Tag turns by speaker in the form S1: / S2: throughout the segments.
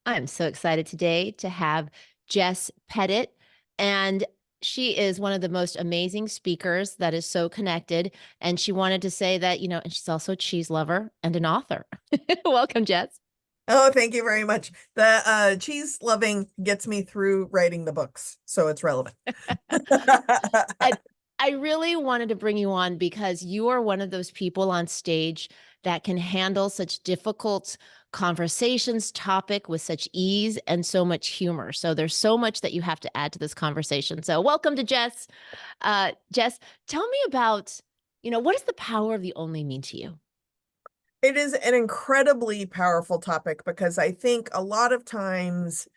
S1: I'm so excited today to have Jess Pettitt, and she is one of the most amazing speakers that is so connected. And she wanted to say that, and she's also a cheese lover and an author. Welcome, Jess.
S2: Oh, thank you very much. The cheese loving gets me through writing the books, so it's relevant.
S1: I I really wanted to bring you on because you are one of those people on stage that can handle such difficult conversations, topic with such ease and so much humor. So there's so much that you have to add to this conversation. So welcome to Jess. Jess, tell me about, what does the power of the only mean to you?
S2: It is an incredibly powerful topic because I think a lot of times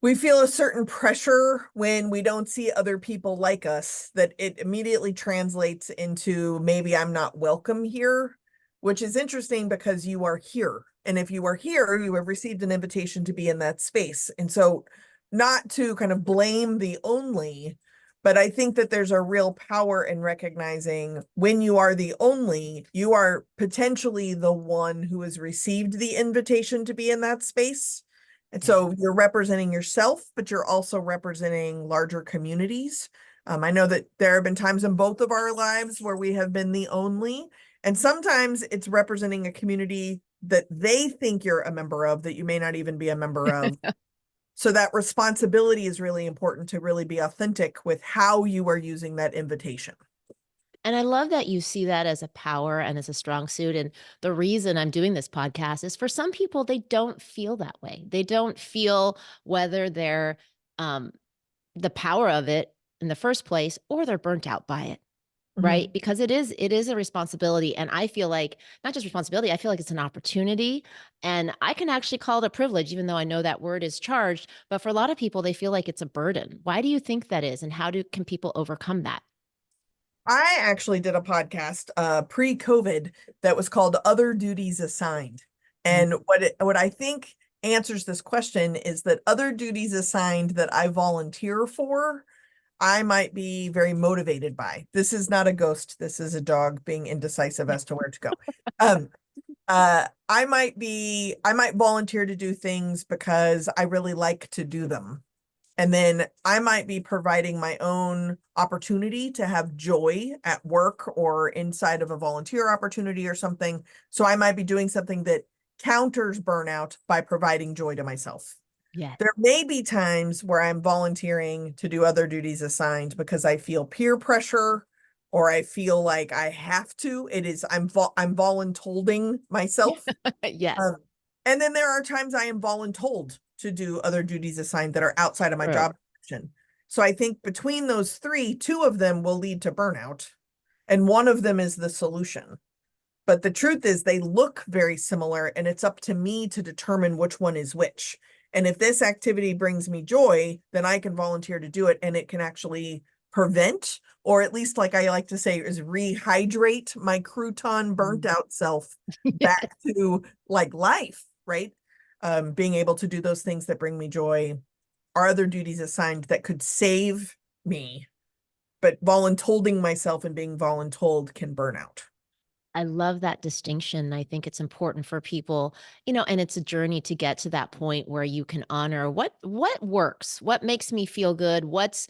S2: we feel a certain pressure when we don't see other people like us, that it immediately translates into maybe I'm not welcome here, which is interesting because you are here. And if you are here, you have received an invitation to be in that space. And so, not to kind of blame the only, but I think that there's a real power in recognizing when you are the only, you are potentially the one who has received the invitation to be in that space. And
S1: Yeah.
S2: so you're representing yourself, but you're also representing larger communities. I know that there have been times in both of our lives where we have been the only, and sometimes it's representing a community that they think you're a member of that you may not even be a member of. So that responsibility is really important to really be authentic with how you are using that invitation.
S1: And I love that you see that as a power and as a strong suit. And the reason I'm doing this podcast is for some people, they don't feel that way. They don't feel whether they're um, the power of it in the first place or they're burnt out by it. Right?
S2: Mhm.
S1: Because it is a responsibility. And I feel like not just responsibility, I feel like it's an opportunity. And I can actually call it a privilege, even though I know that word is charged. But for a lot of people, they feel like it's a burden. Why do you think that is? And how can people overcome that?
S2: I actually did a podcast pre-COVID that was called Other Duties Assigned.
S1: Mm.
S2: And what I think answers this question is that other duties assigned that I volunteer for, I might be very motivated by. This is not a ghost. This is a dog being indecisive as to where to go. Um, I might volunteer to do things because I really like to do them. And then I might be providing my own opportunity to have joy at work or inside of a volunteer opportunity or something. So I might be doing something that counters burnout by providing joy to myself.
S1: Yes.
S2: There may be times where I'm volunteering to do other duties assigned because I feel peer pressure or I feel like I have to. I'm voluntolding myself.
S1: Yes.
S2: Um, and then there are times I am voluntold to do other duties assigned that are outside of my
S1: True.
S2: job description. So I think between those three, two of them will lead to burnout, and one of them is the solution. But the truth is, they look very similar, and it's up to me to determine which one is which. And if this activity brings me joy, then I can volunteer to do it, and it can actually prevent, or at least, like I like to say, is rehydrate my crouton burnt
S1: Mm.
S2: out self back to like life, right? Being able to do those things that bring me joy are other duties assigned that could save me, but voluntolding myself and being voluntold can burn out.
S1: I love that distinction. I think it's important for people, and it's a journey to get to that point where you can honor what works, what makes me feel good, what's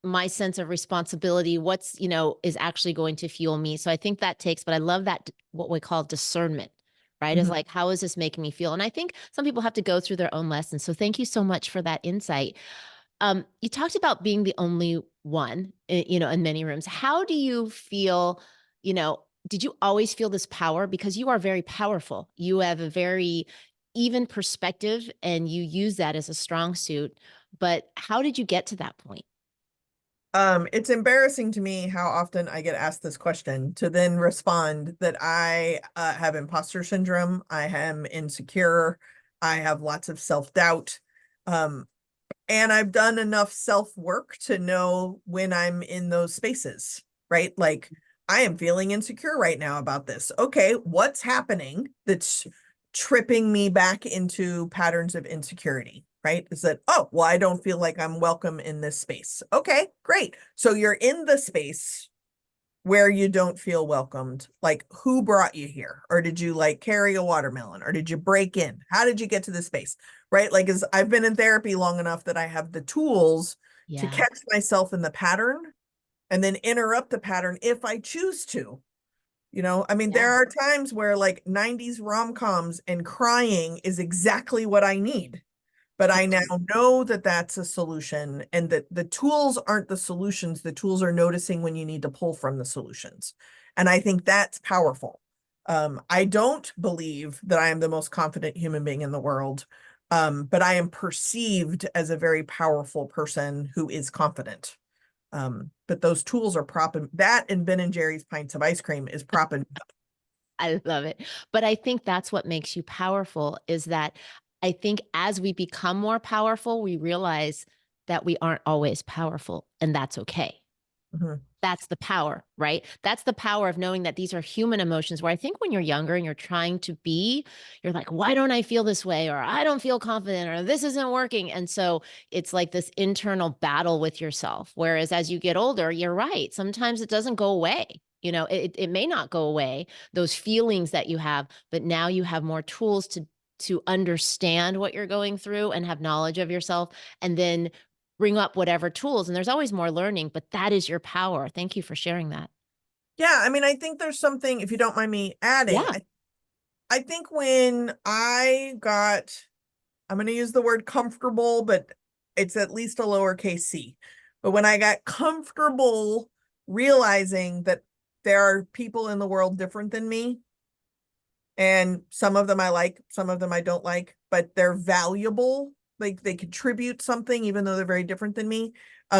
S1: my sense of responsibility, what's, is actually going to fuel me. So I think that takes, but I love that what we call discernment, right? Is
S2: Mhm.
S1: like, how is this making me feel? And I think some people have to go through their own lessons. So thank you so much for that insight. You talked about being the only one, in many rooms. How do you feel, did you always feel this power? Because you are very powerful. You have a very even perspective and you use that as a strong suit. But how did you get to that point?
S2: It's embarrassing to me how often I get asked this question to then respond that I have imposter syndrome, I am insecure, I have lots of self-doubt. Um, and I've done enough self-work to know when I'm in those spaces, right? Like I am feeling insecure right now about this. Okay, what's happening that's tripping me back into patterns of insecurity, right? Is that, oh, well, I don't feel like I'm welcome in this space. Okay, great. So you're in the space where you don't feel welcomed. Like, who brought you here? Or did you like carry a watermelon? Or did you break in? How did you get to this space? Right? Like, as I've been in therapy long enough that I have the tools to
S1: Yeah.
S2: catch myself in the pattern and then interrupt the pattern if I choose to. I mean,
S1: Yeah.
S2: there are times where like 90s rom-coms and crying is exactly what I need. But I now know that that's a solution and that the tools aren't the solutions. The tools are noticing when you need to pull from the solutions. And I think that's powerful. I don't believe that I am the most confident human being in the world, but I am perceived as a very powerful person who is confident. But those tools are propping that, and Ben and Jerry's pints of ice cream is propping.
S1: I love it. But I think that's what makes you powerful is that I think as we become more powerful, we realize that we aren't always powerful, and that's okay.
S2: Mhm.
S1: That's the power, right? That's the power of knowing that these are human emotions where I think when you're younger and you're trying to be, you're like, why don't I feel this way? Or I don't feel confident, or this isn't working. And so it's like this internal battle with yourself. Whereas as you get older, you're right. Sometimes it doesn't go away. It may not go away, those feelings that you have, but now you have more tools to understand what you're going through and have knowledge of yourself and then bring up whatever tools, and there's always more learning, but that is your power. Thank you for sharing that.
S2: Yeah, I mean, I think there's something, if you don't mind me adding,
S1: Yeah.
S2: I think when I got, I'm going to use the word comfortable, but it's at least a lowercase c. But when I got comfortable realizing that there are people in the world different than me, and some of them I like, some of them I don't like, but they're valuable. Like they contribute something, even though they're very different than me.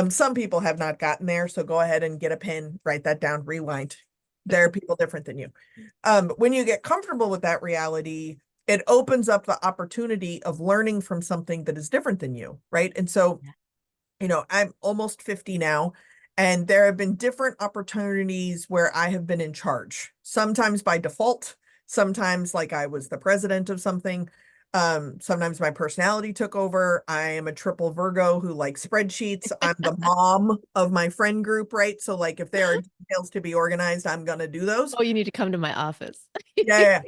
S2: Some people have not gotten there, so go ahead and get a pen, write that down, rewind. There are people different than you. When you get comfortable with that reality, it opens up the opportunity of learning from something that is different than you, right? And so,
S1: Yeah.
S2: I'm almost 50 now, and there have been different opportunities where I have been in charge, sometimes by default, sometimes like I was the president of something. Sometimes my personality took over. I am a triple Virgo who likes spreadsheets. I'm the mom of my friend group, right? So like if there are details to be organized, I'm gonna do those.
S1: Oh, you need to come to my office.
S2: Yeah.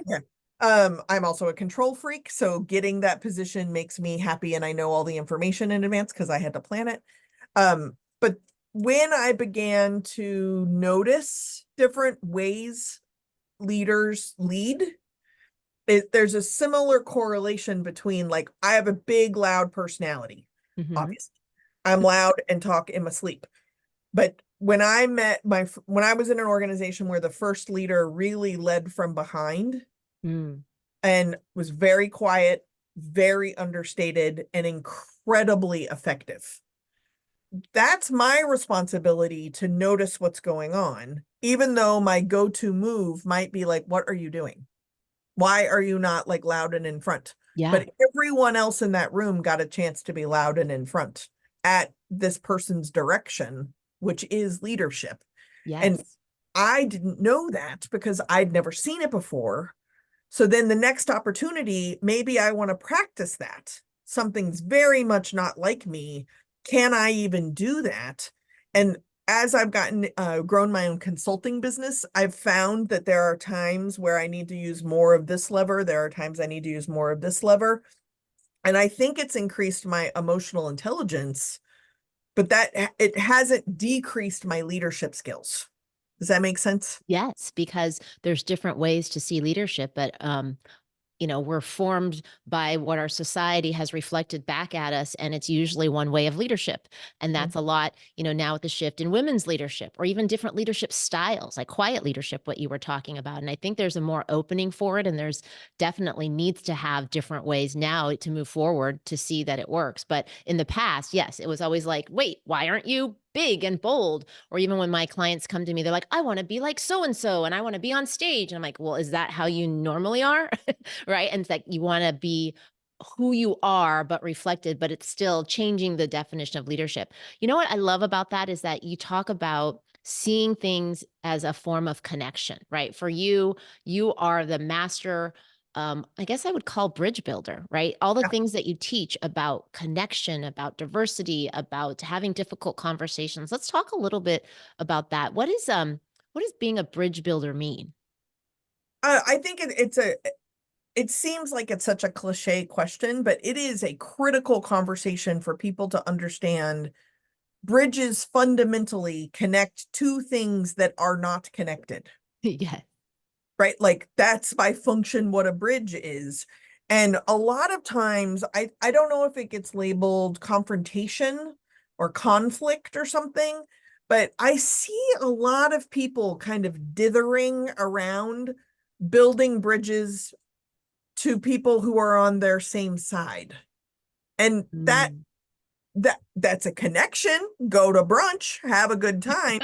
S2: I'm also a control freak, so getting that position makes me happy and I know all the information in advance because I had to plan it. But when I began to notice different ways leaders lead, there's a similar correlation between like I have a big, loud personality,
S1: Mhm.
S2: obviously. I'm loud and talk in my sleep. But when I was in an organization where the first leader really led from behind
S1: Mm.
S2: and was very quiet, very understated, and incredibly effective. That's my responsibility to notice what's going on, even though my go-to move might be like, what are you doing? Why are you not like loud and in front?
S1: Yeah.
S2: But everyone else in that room got a chance to be loud and in front at this person's direction, which is leadership. And
S1: Yes.
S2: I didn't know that because I'd never seen it before. So then the next opportunity, maybe I want to practice that. Something's very much not like me. Can I even do that? And as I've grown my own consulting business, I've found that there are times where I need to use more of this lever. There are times I need to use more of this lever. And I think it's increased my emotional intelligence, but that it hasn't decreased my leadership skills. Does that make sense?
S1: Yes, because there's different ways to see leadership, but we're formed by what our society has reflected back at us, and it's usually one way of leadership. And that's a lot, now with the shift in women's leadership or even different leadership styles, like quiet leadership, what you were talking about. And I think there's a more opening for it, and there's definitely needs to have different ways now to move forward to see that it works. But in the past, yes, it was always like, wait, why aren't you big and bold? Or even when my clients come to me, they're like, I want to be like so and so, and I want to be on stage. And I'm like, well, is that how you normally are? Right? And it's like you wanna be who you are, but reflected, but it's still changing the definition of leadership. You know what I love about that is that you talk about seeing things as a form of connection, right? For you, you are the master, I guess I would call bridge builder, right? All the
S2: Yeah.
S1: things that you teach about connection, about diversity, about having difficult conversations. Let's talk a little bit about that. What does being a bridge builder mean?
S2: I think it seems like it's such a cliche question, but it is a critical conversation for people to understand. Bridges fundamentally connect two things that are not connected,
S1: Yeah.
S2: right? Like that's by function what a bridge is. And a lot of times, I don't know if it gets labeled confrontation or conflict or something, but I see a lot of people kind of dithering around building bridges to people who are on their same side. And
S1: Mm.
S2: that's a connection. Go to brunch, have a good time.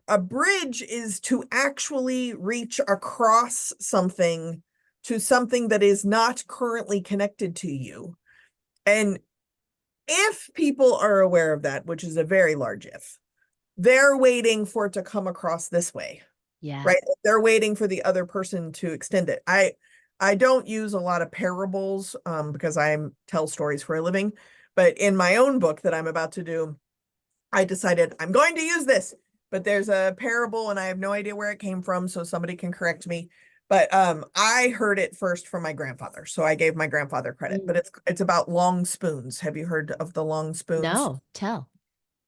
S2: A bridge is to actually reach across something to something that is not currently connected to you. And if people are aware of that, which is a very large if, they're waiting for it to come across this way,
S1: Yes.
S2: right? They're waiting for the other person to extend it. I don't use a lot of parables because I tell stories for a living, but in my own book that I'm about to do, I decided I'm going to use this. But there's a parable and I have no idea where it came from, so somebody can correct me. But I heard it first from my grandfather, so I gave my grandfather credit. But
S1: Mm.
S2: it's about long spoons. Have you heard of the long spoons?
S1: No, tell.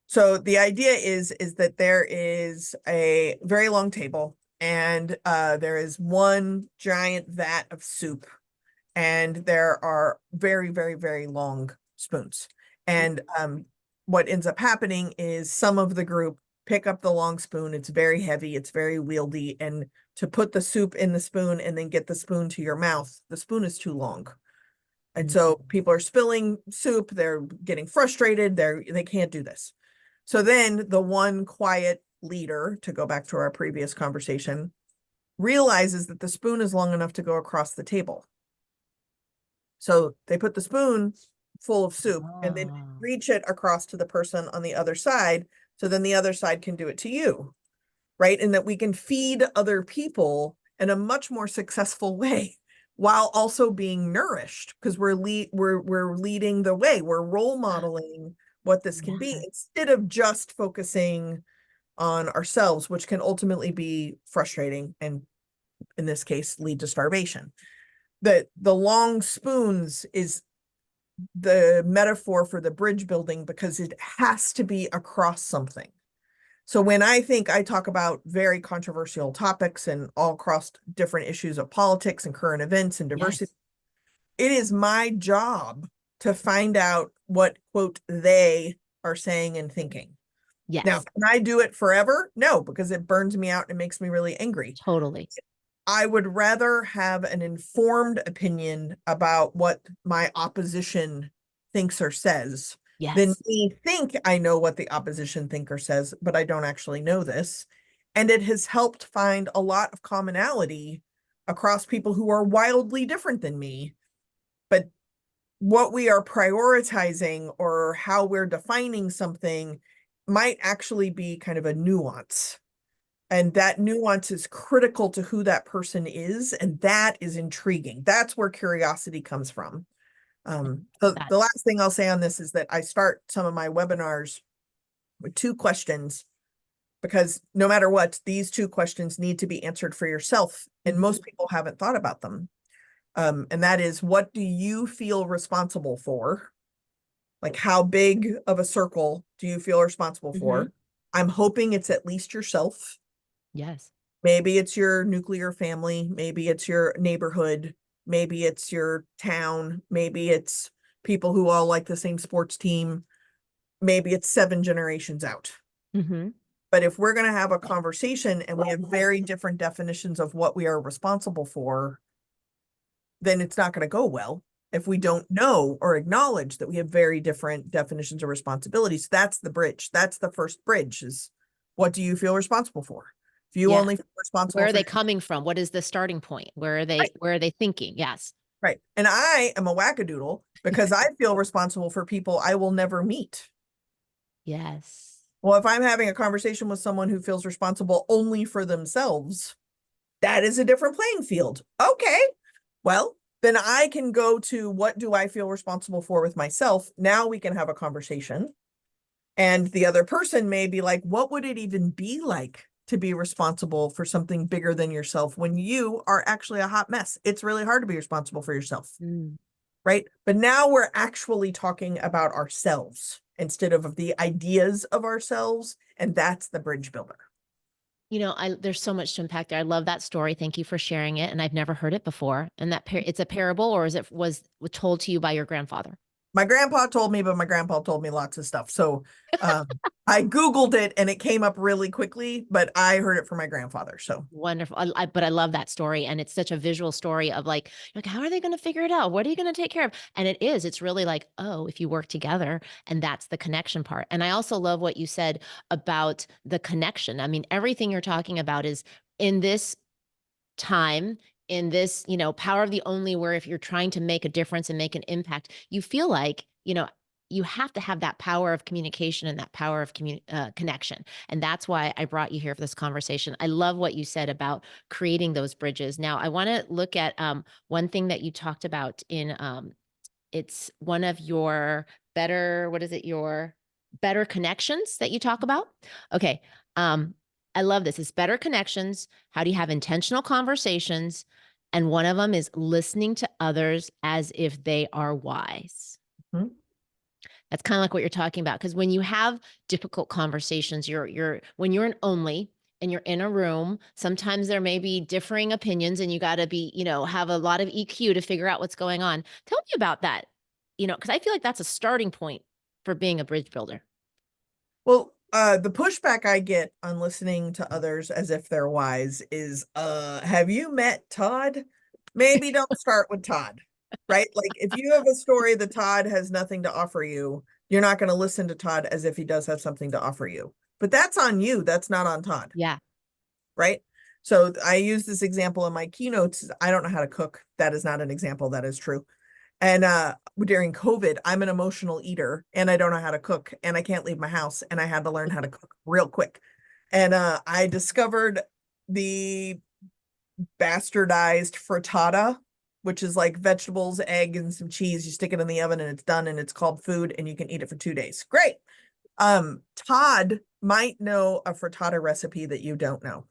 S2: So the idea is that there is a very long table and there is one giant vat of soup and there are very, very, very long spoons. And what ends up happening is some of the group pick up the long spoon. It's very heavy, it's very wieldy, and to put the soup in the spoon and then get the spoon to your mouth, the spoon is too long. And
S1: Mm.
S2: so people are spilling soup, they're getting frustrated, they can't do this. So then the one quiet leader, to go back to our previous conversation, realizes that the spoon is long enough to go across the table. So they put the spoon full of soup and then
S1: Oh,
S2: reach it across to the person on the other side. So then the other side can do it to you, right? And that we can feed other people in a much more successful way while also being nourished because we're leading the way. We're role modeling what this can be
S1: yeah.
S2: instead of just focusing on ourselves, which can ultimately be frustrating and in this case lead to starvation. The long spoons is the metaphor for the bridge building because it has to be across something. So when I talk about very controversial topics and all across different issues of politics and current events and diversity,
S1: Yes.
S2: it is my job to find out what, quote, they are saying and thinking. Now,
S1: Yes.
S2: can I do it forever? No, because it burns me out and it makes me really angry.
S1: Totally.
S2: I would rather have an informed opinion about what my opposition thinks or says than
S1: Yes.
S2: me think I know what the opposition thinker says, but I don't actually know this. And it has helped find a lot of commonality across people who are wildly different than me. But what we are prioritizing or how we're defining something might actually be kind of a nuance. And that nuance is critical to who that person is. And that is intriguing. That's where curiosity comes from. The
S1: That's
S2: last thing I'll say on this is that I start some of my webinars with two questions because no matter what, these two questions need to be answered for yourself. And
S1: mhm,
S2: most people haven't thought about them. And that is, what do you feel responsible for? Like, how big of a circle do you feel responsible
S1: mhm.
S2: for? I'm hoping it's at least yourself.
S1: Yes.
S2: Maybe it's your nuclear family. Maybe it's your neighborhood. Maybe it's your town. Maybe it's people who all like the same sports team. Maybe it's 7 generations out.
S1: Mhm.
S2: But if we're going to have a conversation and we have very different definitions of what we are responsible for, then it's not going to go well if we don't know or acknowledge that we have very different definitions of responsibilities. That's the bridge. That's the first bridge is, what do you feel responsible for? If you
S1: Yeah.
S2: only feel
S1: Where
S2: responsible
S1: are
S2: for
S1: they
S2: your,
S1: coming from? What is the starting point?
S2: right,
S1: Where are they thinking? Yes.
S2: right. And I am a wackadoodle because I feel responsible for people I will never meet.
S1: Yes.
S2: Well, if I'm having a conversation with someone who feels responsible only for themselves, that is a different playing field. Okay. Well, then I can go to, what do I feel responsible for with myself? Now we can have a conversation. And the other person may be like, what would it even be like to be responsible for something bigger than yourself when you are actually a hot mess. It's really hard to be responsible for yourself,
S1: Mm.
S2: right? But now we're actually talking about ourselves instead of the ideas of ourselves, and that's the bridge builder.
S1: There's so much to unpack there. I love that story. Thank you for sharing it, and I've never heard it before. And it's a parable, or was told to you by your grandfather?
S2: My grandpa told me, but my grandpa told me lots of stuff. So I Googled it and it came up really quickly, but I heard it from my grandfather. So
S1: Wonderful. But I love that story, and it's such a visual story of like, how are they gonna figure it out? What are you gonna take care of? And it's really like, oh, if you work together, and that's the connection part. And I also love what you said about the connection. I mean, everything you're talking about is in this time, in this, power of the only, where if you're trying to make a difference and make an impact, you feel like, you have to have that power of communication and that power of connection. And that's why I brought you here for this conversation. I love what you said about creating those bridges. Now, I want to look at one thing that you talked about in it's one of your better, what is it? Your better connections that you talk about? Okay. Um, I love this. It's better connections. How do you have intentional conversations? And one of them is listening to others as if they are wise.
S2: mhm.
S1: That's kind of like what you're talking about. Because when you have difficult conversations, when you're an only and you're in a room, sometimes there may be differing opinions, and you got to be, have a lot of EQ to figure out what's going on. Tell me about that, because I feel like that's a starting point for being a bridge builder.
S2: Well, the pushback I get on listening to others as if they're wise is, have you met Todd? Maybe don't start with Todd, right? Like if you have a story that Todd has nothing to offer you, you're not going to listen to Todd as if he does have something to offer you. But that's on you. That's not on Todd,
S1: Yeah.
S2: right? So I use this example in my keynotes. I don't know how to cook. That is not an example. That is true. And during COVID, I'm an emotional eater and I don't know how to cook and I can't leave my house and I had to learn how to cook real quick. And I discovered the bastardized frittata, which is like vegetables, egg, and some cheese. You stick it in the oven and it's done and it's called food and you can eat it for 2 days. Great. Todd might know a frittata recipe that you don't know.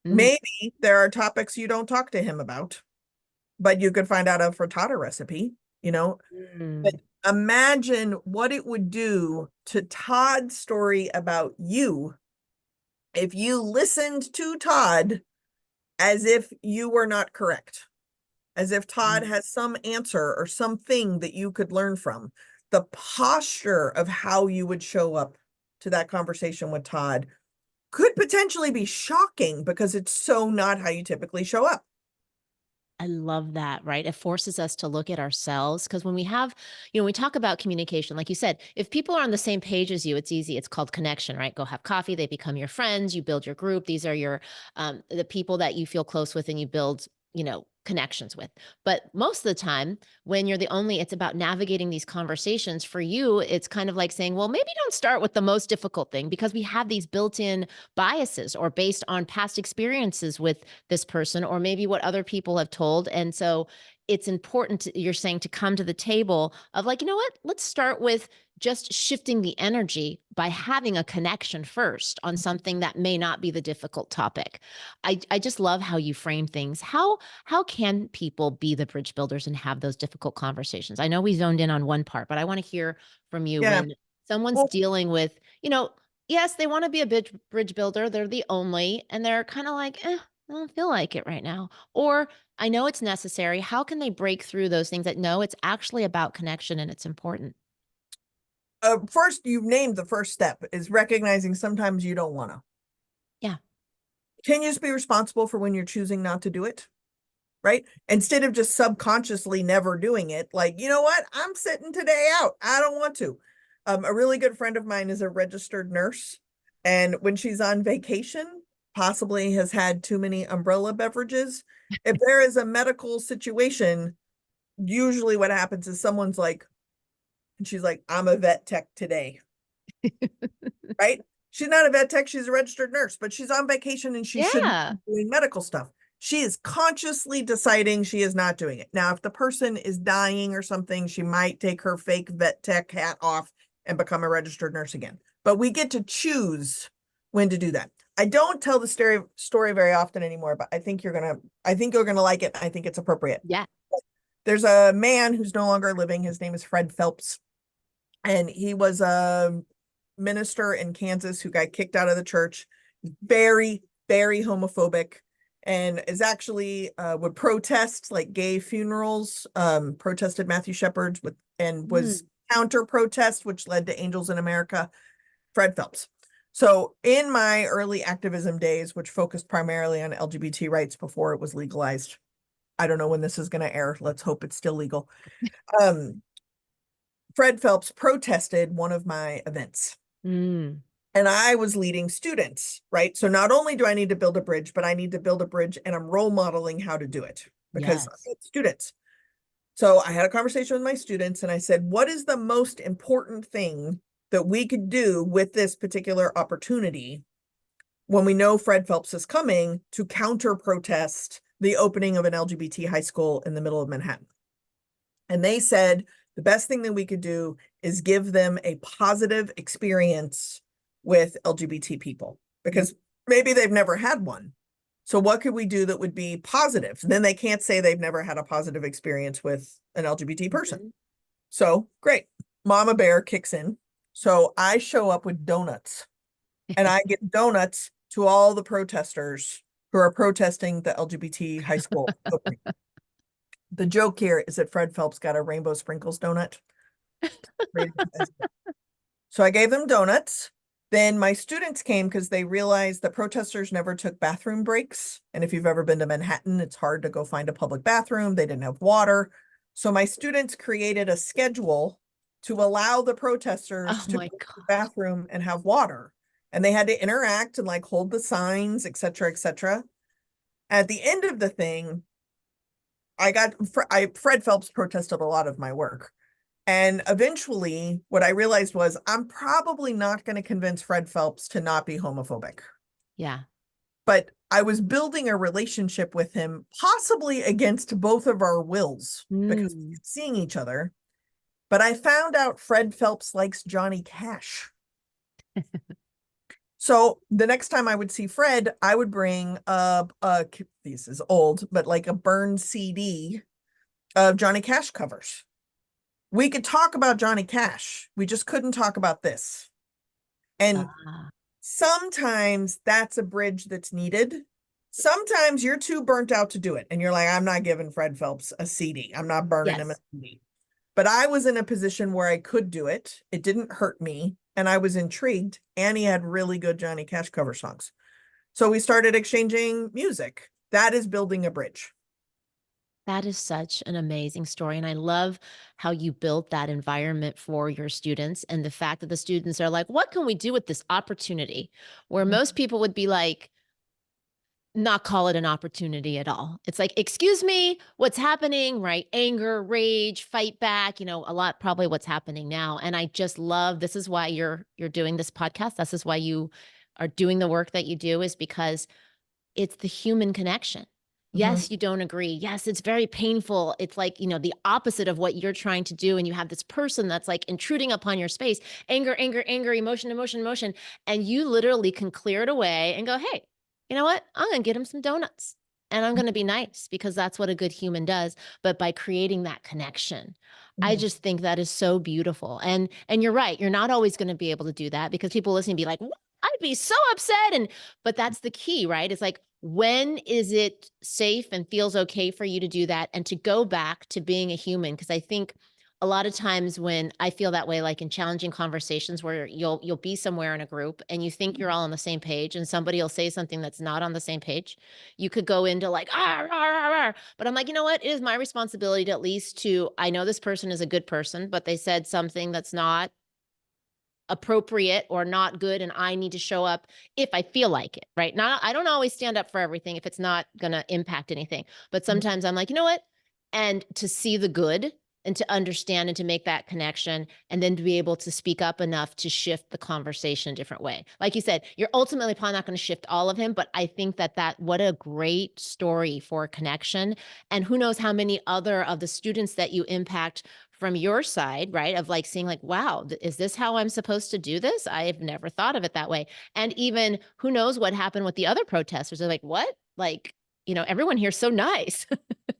S1: Mm,
S2: Maybe there are topics you don't talk to him about, but you could find out a frittata recipe, you know. But
S1: mm.
S2: imagine what it would do to Todd's story about you if you listened to Todd as if you were not correct, as if Todd has some answer or something that you could learn from. The posture of how you would show up to that conversation with Todd could potentially be shocking because it's so not how you typically show up.
S1: I love that, right? It forces us to look at ourselves, because when we have, we talk about communication, like you said, if people are on the same page as you, it's easy. It's called connection, right? Go have coffee, they become your friends, you build your group. These are the people that you feel close with and you build, connections with. But most of the time, when you're the only, it's about navigating these conversations. For you, it's kind of like saying, well, maybe don't start with the most difficult thing, because we have these built-in biases or based on past experiences with this person, or maybe what other people have told. And so it's important you're saying, to come to the table of like, you know what, let's start with just shifting the energy by having a connection first on something that may not be the difficult topic. I just love how you frame things. How can people be the bridge builders and have those difficult conversations? I know we zoned in on one part, but I want to hear from you
S2: Yeah.
S1: when someone's
S2: Well,
S1: dealing with, yes, they want to be a bridge builder. They're the only, and they're kind of like, I don't feel like it right now. Or I know it's necessary. How can they break through those things that no, it's actually about connection and it's important?
S2: first, you've named the first step is recognizing sometimes you don't want to.
S1: Yeah.
S2: Can you just be responsible for when you're choosing not to do it? Right? Instead of just subconsciously never doing it, like, you know what? I'm sitting today out. I don't want to. A really good friend of mine is a registered nurse. And when she's on vacation, possibly has had too many umbrella beverages. If there is a medical situation, usually what happens is someone's like, and she's like, I'm a vet tech today. Right? She's not a vet tech, she's a registered nurse, but she's on vacation and she shouldn't
S1: Yeah.
S2: be doing medical stuff. She is consciously deciding she is not doing it. Now, if the person is dying or something, she might take her fake vet tech hat off and become a registered nurse again. But we get to choose when to do that. I don't tell the story very often anymore, but I think you're gonna like it. I think it's appropriate.
S1: Yeah.
S2: There's a man who's no longer living. His name is Fred Phelps, and he was a minister in Kansas who got kicked out of the church. Very, very homophobic, and is actually would protest like gay funerals. Protested Matthew Shepard's with, and was
S1: Mm,
S2: counter protest, which led to Angels in America. Fred Phelps. So in my early activism days, which focused primarily on LGBT rights before it was legalized, I don't know when this is going to air. Let's hope it's still legal. Um, Fred Phelps protested one of my events.
S1: mm,
S2: And I was leading students, right? So not only do I need to build a bridge, but I need to build a bridge and I'm role modeling how to do it because I
S1: yes.
S2: had students. So I had a conversation with my students and I said, what is the most important thing that we could do with this particular opportunity when we know Fred Phelps is coming to counter protest the opening of an LGBT high school in the middle of Manhattan? And they said the best thing that we could do is give them a positive experience with LGBT people because maybe they've never had one. So what could we do that would be positive? And then they can't say they've never had a positive experience with an LGBT person.
S1: Mhm.
S2: So great. Mama Bear kicks in. So I show up with donuts and I get donuts to all the protesters who are protesting the LGBT high school opening. The joke here is that Fred Phelps got a rainbow sprinkles donut. So I gave them donuts. Then my students came because they realized the protesters never took bathroom breaks. And if you've ever been to Manhattan, it's hard to go find a public bathroom. They didn't have water. So my students created a schedule to allow the
S1: Oh
S2: protesters to go
S1: my
S2: to the
S1: gosh.
S2: bathroom and have water. And they had to interact and like hold the signs, et cetera, et cetera. At the end of the thing, Fred Phelps protested a lot of my work. And eventually, what I realized was I'm probably not going to convince Fred Phelps to not be homophobic.
S1: Yeah.
S2: But I was building a relationship with him, possibly against both of our wills because we
S1: Mm.
S2: were seeing each other. But I found out Fred Phelps likes Johnny Cash. So the next time I would see Fred, I would bring this is old, but like a burned CD of Johnny Cash covers. We could talk about Johnny Cash. We just couldn't talk about this. And
S1: Ah,
S2: sometimes that's a bridge that's needed. Sometimes you're too burnt out to do it. And you're like, I'm not giving Fred Phelps a CD. I'm not burning him a
S1: yes.
S2: CD. But I was in a position where I could do it. It didn't hurt me. And I was intrigued. And he had really good Johnny Cash cover songs. So we started exchanging music. That is building a bridge.
S1: That is such an amazing story. And I love how you built that environment for your students and the fact that the students are like, what can we do with this opportunity? Where most people would be like, not call it an opportunity at all. It's like, excuse me, what's happening, right? Anger, rage, fight back, a lot probably what's happening now. And I just love this is why you're doing this podcast. This is why you are doing the work that you do, is because it's the human connection.
S2: Mhm.
S1: Yes, you don't agree. Yes, it's very painful. It's like, the opposite of what you're trying to do. And you have this person that's like intruding upon your space, anger, anger, anger, emotion, emotion, emotion. And you literally can clear it away and go, hey, you know what? I'm going to get him some donuts and I'm going to be nice because that's what a good human does. But by creating that connection, I
S2: Mhm.
S1: just think that is so beautiful. And you're right. You're not always going to be able to do that because people listening be like, what? I'd be so upset. But that's the key, right? It's like, when is it safe and feels okay for you to do that and to go back to being a human? Because I think a lot of times when I feel that way, like in challenging conversations where you'll be somewhere in a group and you think you're all on the same page and somebody will say something that's not on the same page, you could go into like, ah, rah, rah, rah. But I'm like, you know what? It is my responsibility to at least I know this person is a good person, but they said something that's not appropriate or not good, and I need to show up if I feel like it, right? Not I don't always stand up for everything if it's not going to impact anything. But sometimes I'm like, "You know what?" And to see the good and to understand and to make that connection, and then to be able to speak up enough to shift the conversation a different way. Like you said, you're ultimately probably not going to shift all of him, but I think that what a great story for connection. And who knows how many other of the students that you impact from your side, right? Of like seeing like, wow, is this how I'm supposed to do this? I've never thought of it that way. And even who knows what happened with the other protesters? They're like, what? Like, everyone here's so nice.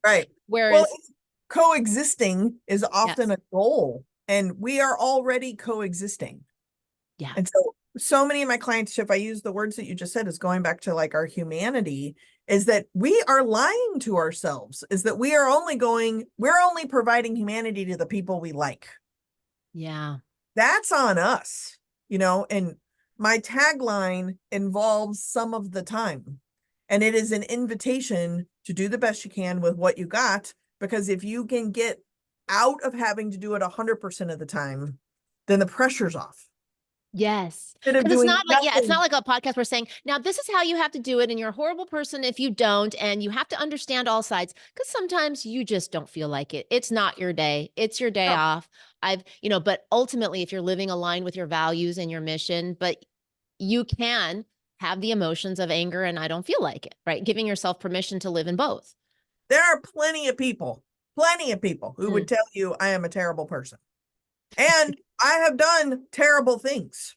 S2: Right. Well,
S1: Whereas,
S2: coexisting is often
S1: yes,
S2: a goal, and we are already coexisting.
S1: yeah,
S2: And so many of my clients, if I use the words that you just said, is going back to like our humanity, is that we are lying to ourselves, is that we're only providing humanity to the people we like.
S1: yeah.
S2: That's on us, and my tagline involves some of the time. And it is an invitation to do the best you can with what you got, because if you can get out of having to do it 100% of the time, then the pressure's off.
S1: Yes,
S2: Instead of
S1: because it's
S2: doing
S1: not like yeah, it's not
S2: nothing.
S1: like a podcast we're saying, "Now this is how you have to do it, and you're a horrible person if you don't, and you have to understand all sides." Because sometimes you just don't feel like it. It's not your day. It's your day
S2: No,
S1: off. But ultimately, if you're living aligned with your values and your mission, but you can have the emotions of anger and I don't feel like it, right? Giving yourself permission to live in both.
S2: there are plenty of people who would
S1: Mm,
S2: tell you I am a terrible person. And I have done terrible things.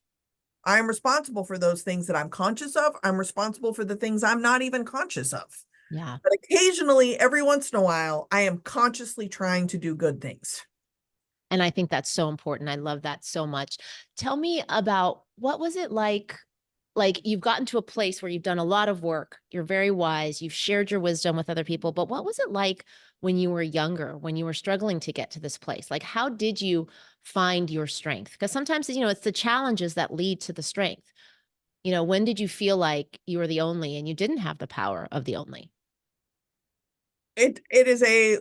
S2: I am responsible for those things that I'm conscious of. I'm responsible for the things I'm not even conscious of.
S1: yeah.
S2: But occasionally, every once in a while, I am consciously trying to do good things.
S1: And I think that's so important. I love that so much. Tell me about what was it like? Like you've gotten to a place where you've done a lot of work. You're very wise. You've shared your wisdom with other people. But what was it like when you were younger, when you were struggling to get to this place? Like, how did you find your strength? Because sometimes, it's the challenges that lead to the strength. When did you feel like you were the only and you didn't have the power of the only?
S2: It is a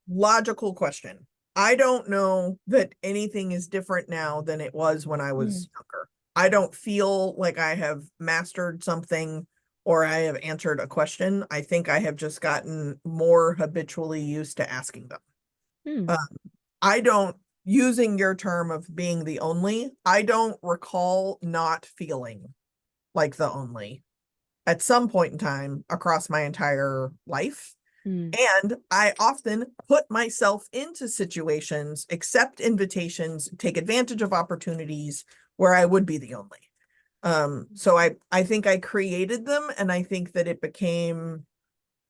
S2: logical question. I don't know that anything is different now than it was when I
S1: Mm,
S2: was younger. I don't feel like I have mastered something or I have answered a question. I think I have just gotten more habitually used to asking them.
S1: mm,
S2: Uh, I don't, using your term of being the only, I don't recall not feeling like the only at some point in time across my entire life.
S1: mm,
S2: And I often put myself into situations, accept invitations, take advantage of opportunities where I would be the only. So I think I created them, and I think that it became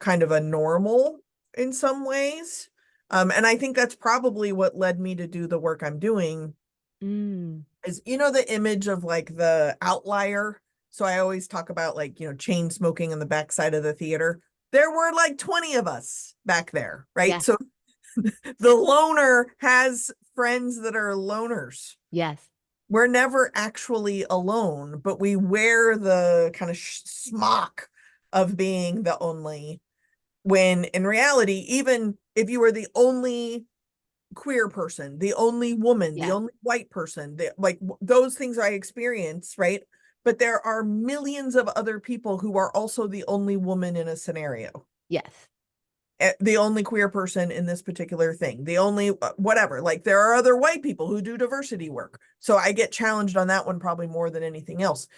S2: kind of a normal in some ways. And I think that's probably what led me to do the work I'm doing.
S1: mm.
S2: Is the image of like the outlier? So I always talk about like, chain smoking on the backside of the theater. There were like 20 of us back there, right?
S1: Yes.
S2: So the loner has friends that are loners.
S1: Yes.
S2: We're never actually alone, but we wear the kind of smock of being the only, when in reality, even if you were the only queer person, the only woman, the
S1: Yes.
S2: only white person, like those things I experience, right? But there are millions of other people who are also the only woman in a scenario,
S1: Yes.
S2: the only queer person in this particular thing, the only whatever. Like there are other white people who do diversity work. So I get challenged on that one probably more than anything else.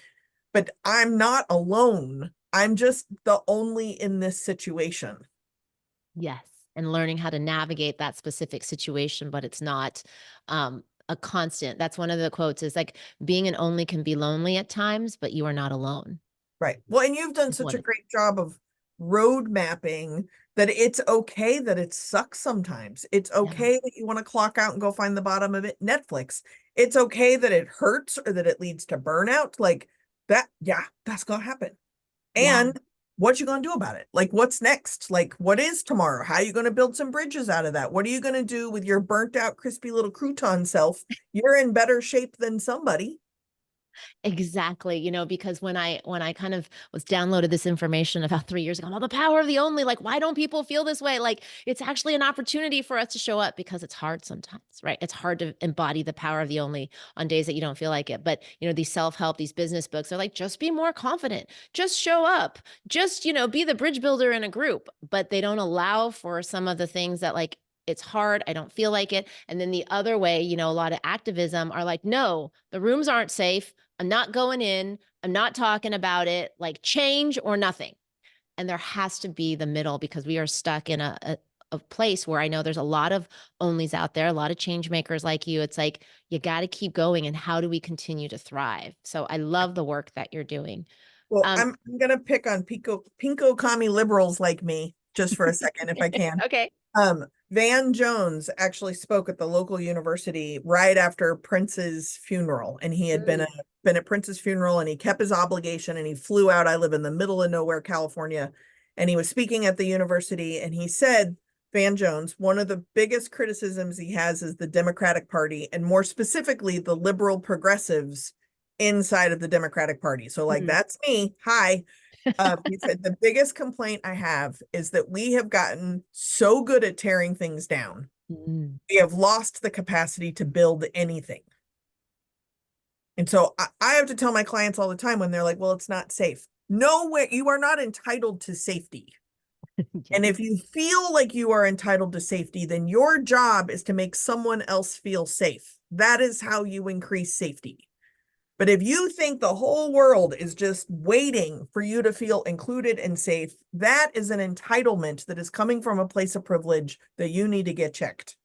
S2: But I'm not alone. I'm just the only in this situation.
S1: Yes, and learning how to navigate that specific situation, but it's not, a constant. That's one of the quotes is like, "Being an only can be lonely at times, but you are not alone,"
S2: Right. Well, and you've done
S1: is
S2: such
S1: one
S2: a
S1: of
S2: great job of road mapping that it's okay that it sucks sometimes. It's
S1: yeah,
S2: okay that you want to clock out and go find the bottom of it. Netflix. It's okay that it hurts or that it leads to burnout. Like that, yeah, that's gonna happen.
S1: yeah.
S2: And what you gonna do about it? Like what's next? Like what is tomorrow? How are you gonna build some bridges out of that? What are you gonna do with your burnt out, crispy little crouton self? You're in better shape than somebody.
S1: Exactly, because when I kind of was downloaded this information about 3 years ago, "Oh, the power of the only," like, why don't people feel this way? Like, it's actually an opportunity for us to show up because it's hard sometimes, right? It's hard to embody the power of the only on days that you don't feel like it. But, these self-help, these business books are like, "Just be more confident. Just show up. Just, be the bridge builder in a group." But they don't allow for some of the things that, like, It's hard. I don't feel like it. And then the other way, a lot of activism are like, no, the rooms aren't safe. I'm not going in. I'm not talking about it. Like change or nothing. And there has to be the middle because we are stuck in a place where I know there's a lot of onlys out there, a lot of change makers like you. It's like, you got to keep going. And how do we continue to thrive? So I love the work that you're doing.
S2: Well,
S1: Um,
S2: I'm gonna pick on pinko commie liberals like me just for a second, if I can.
S1: okay.
S2: Van Jones actually spoke at the local university right after Prince's funeral, and he had
S1: Mm,
S2: been at Prince's funeral, and he kept his obligation, and he flew out. I live in the middle of nowhere, California, and he was speaking at the university, and he said, Van Jones, one of the biggest criticisms he has is the Democratic Party, and more specifically, the liberal progressives inside of the Democratic Party. So, like,
S1: mhm.
S2: that's me. Hi. He said, the biggest complaint I have is that we have gotten so good at tearing things down.
S1: Mm.
S2: We have lost the capacity to build anything. And so I have to tell my clients all the time when they're like, well, it's not safe. No way, you are not entitled to safety. And
S1: Yes.
S2: if you feel like you are entitled to safety, then your job is to make someone else feel safe. That is how you increase safety. But if you think the whole world is just waiting for you to feel included and safe, that is an entitlement that is coming from a place of privilege that you need to get checked.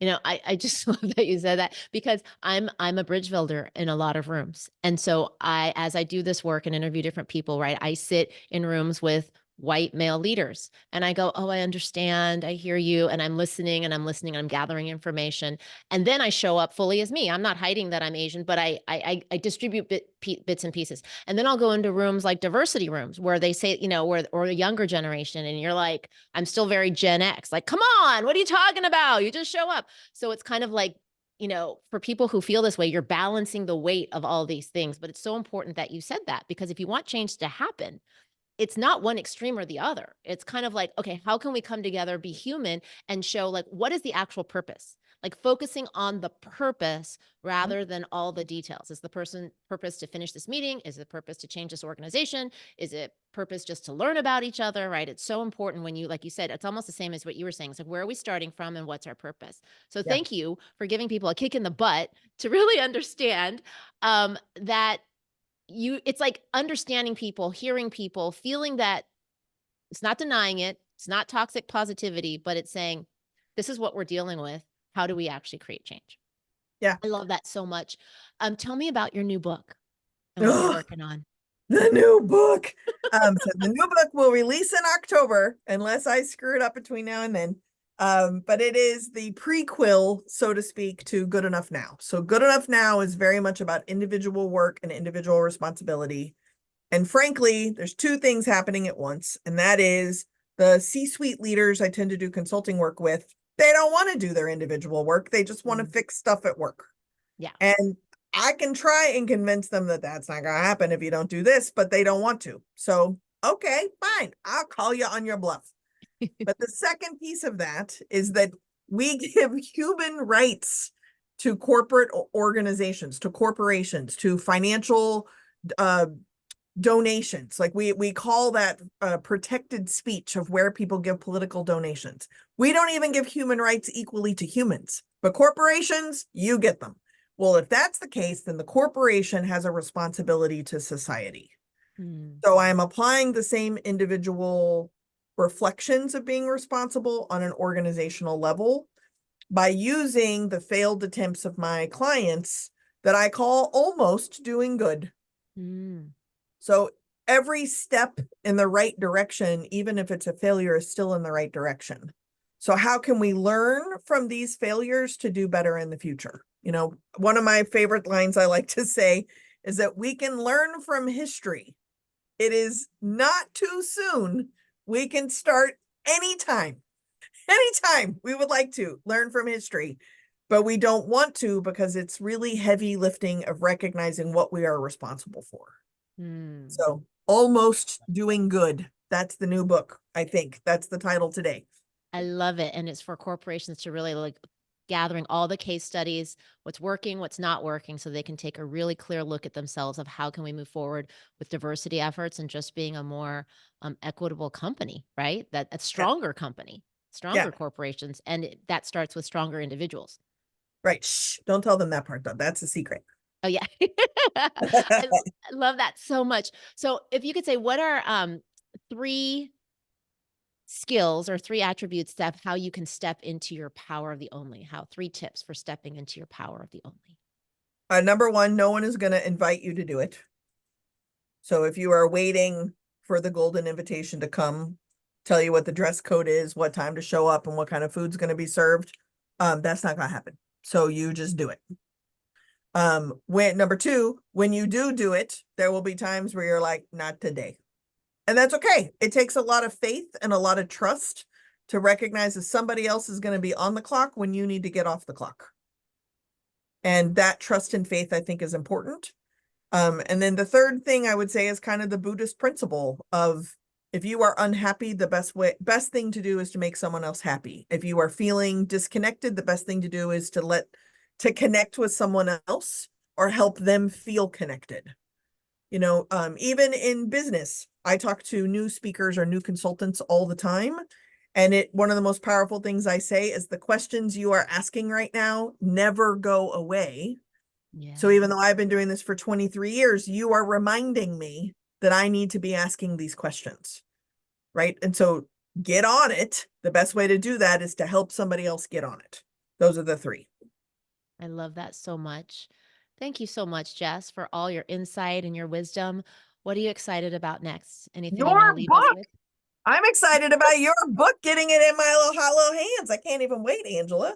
S1: I just love that you said that because I'm a bridge builder in a lot of rooms. And so as I do this work and interview different people, right? I sit in rooms with white male leaders and I go, "Oh, I understand. I hear you." And I'm listening and I'm listening and I'm gathering information. And then I show up fully as me. I'm not hiding that I'm Asian, but I distribute bits and pieces. And then I'll go into rooms like diversity rooms where they say, where or a younger generation and you're like, I'm still very Gen X. Like, "Come on, what are you talking about? You just show up." So it's kind of like, for people who feel this way, you're balancing the weight of all these things. But it's so important that you said that because if you want change to happen, it's not one extreme or the other. It's kind of like, okay, how can we come together, be human, and show like what is the actual purpose? Like focusing on the purpose rather than all the details. Is the person purpose to finish this meeting? Is the purpose to change this organization? Is it purpose just to learn about each other? Right. It's so important when you, like you said, it's almost the same as what you were saying. It's like, where are we starting from and what's our purpose? So
S2: Yeah.
S1: thank you for giving people a kick in the butt to really understand that it's like understanding people, hearing people, feeling that it's not denying it, it's not toxic positivity, but it's saying, this is what we're dealing with. How do we actually create change?
S2: Yeah.
S1: I love that so much. Tell me about your new book and what you're
S2: Ugh,
S1: working on.
S2: the new book. So the new book will release in October, unless I screw it up between now and then. But it is the prequel, so to speak, to Good Enough Now. So Good Enough Now is very much about individual work and individual responsibility. And frankly, there's two things happening at once, and that is the C-suite leaders I tend to do consulting work with, they don't want to do their individual work. They just want to
S1: Mm,
S2: fix stuff at work.
S1: yeah.
S2: And I can try and convince them that that's not going to happen if you don't do this, but they don't want to. So, okay, fine. I'll call you on your bluff. But the second piece of that is that we give human rights to corporate organizations, to corporations, to financial uh, donations. Like we call that protected speech of where people give political donations. We don't even give human rights equally to humans, but corporations, you get them. Well, if that's the case, then the corporation has a responsibility to society.
S1: Mm,
S2: So I'm applying the same individual reflections of being responsible on an organizational level by using the failed attempts of my clients that I call almost doing good.
S1: mm,
S2: So every step in the right direction, even if it's a failure, is still in the right direction. So how can we learn from these failures to do better in the future? One of my favorite lines I like to say is that we can learn from history. It is not too soon. We can start anytime. Anytime we would like to learn from history, but we don't want to because it's really heavy lifting of recognizing what we are responsible for.
S1: mm.
S2: So almost doing good. That's the new book. I think that's the title today.
S1: I love it. And it's for corporations to really like gathering all the case studies, what's working, what's not working, so they can take a really clear look at themselves of how can we move forward with diversity efforts and just being a more equitable company, right? That a
S2: Yeah.
S1: stronger company.
S2: Yeah.
S1: stronger corporations, and that starts with stronger individuals.
S2: Right. Shh. Don't tell them that part though. That's a secret.
S1: Oh, yeah. I love that so much. So, if you could say, what are, 3 skills or 3 attributes that how you can step into your power of the only? How 3 tips for stepping into your power of the only?
S2: Number one, no one is going to invite you to do it. So if you are waiting for the golden invitation to come, tell you what the dress code is, what time to show up, and what kind of food's going to be served, that's not going to happen. So you just do it. When number two, when you do it, there will be times where you're like, not today. And that's okay. It takes a lot of faith and a lot of trust to recognize that somebody else is going to be on the clock when you need to get off the clock. And that trust and faith, I think, is important. And then the third thing I would say is kind of the Buddhist principle of, if you are unhappy, the best thing to do is to make someone else happy. If you are feeling disconnected, the best thing to do is to connect with someone else or help them feel connected. Even in business, I talk to new speakers or new consultants all the time. And one of the most powerful things I say is, the questions you are asking right now never go away.
S1: Yeah.
S2: So even though I've been doing this for 23 years, you are reminding me that I need to be asking these questions, right? And so get on it. The best way to do that is to help somebody else get on it. Those are the 3.
S1: I love that so much. Thank you so much, Jess, for all your insight and your wisdom. What are you excited about next? Anything you
S2: Your
S1: wanna leave us
S2: book.
S1: with?
S2: I'm excited about your book, getting it in my little hollow hands. I can't even wait, Angela.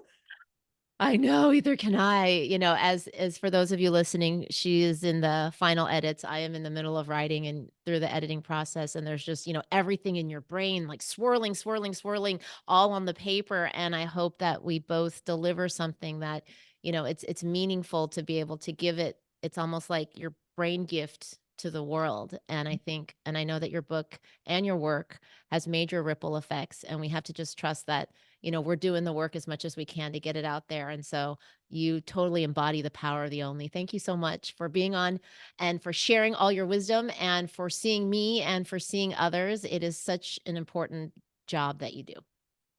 S1: I know, either can I. As for those of you listening, she is in the final edits. I am in the middle of writing and through the editing process, and there's just, everything in your brain like swirling, swirling, swirling all on the paper. And I hope that we both deliver something that, it's meaningful to be able to give it. It's almost like your brain gift to the world. And I know that your book and your work has major ripple effects, and we have to just trust that we're doing the work as much as we can to get it out there. And so you totally embody the power of the only. Thank you so much for being on and for sharing all your wisdom and for seeing me and for seeing others. It is such an important job that you do.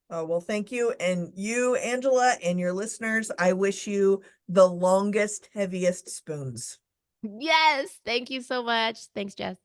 S2: Oh, well, thank you. And you, Angela, and your listeners, I wish you the longest, heaviest spoons.
S1: Yes. Thank you so much. Thanks, Jess.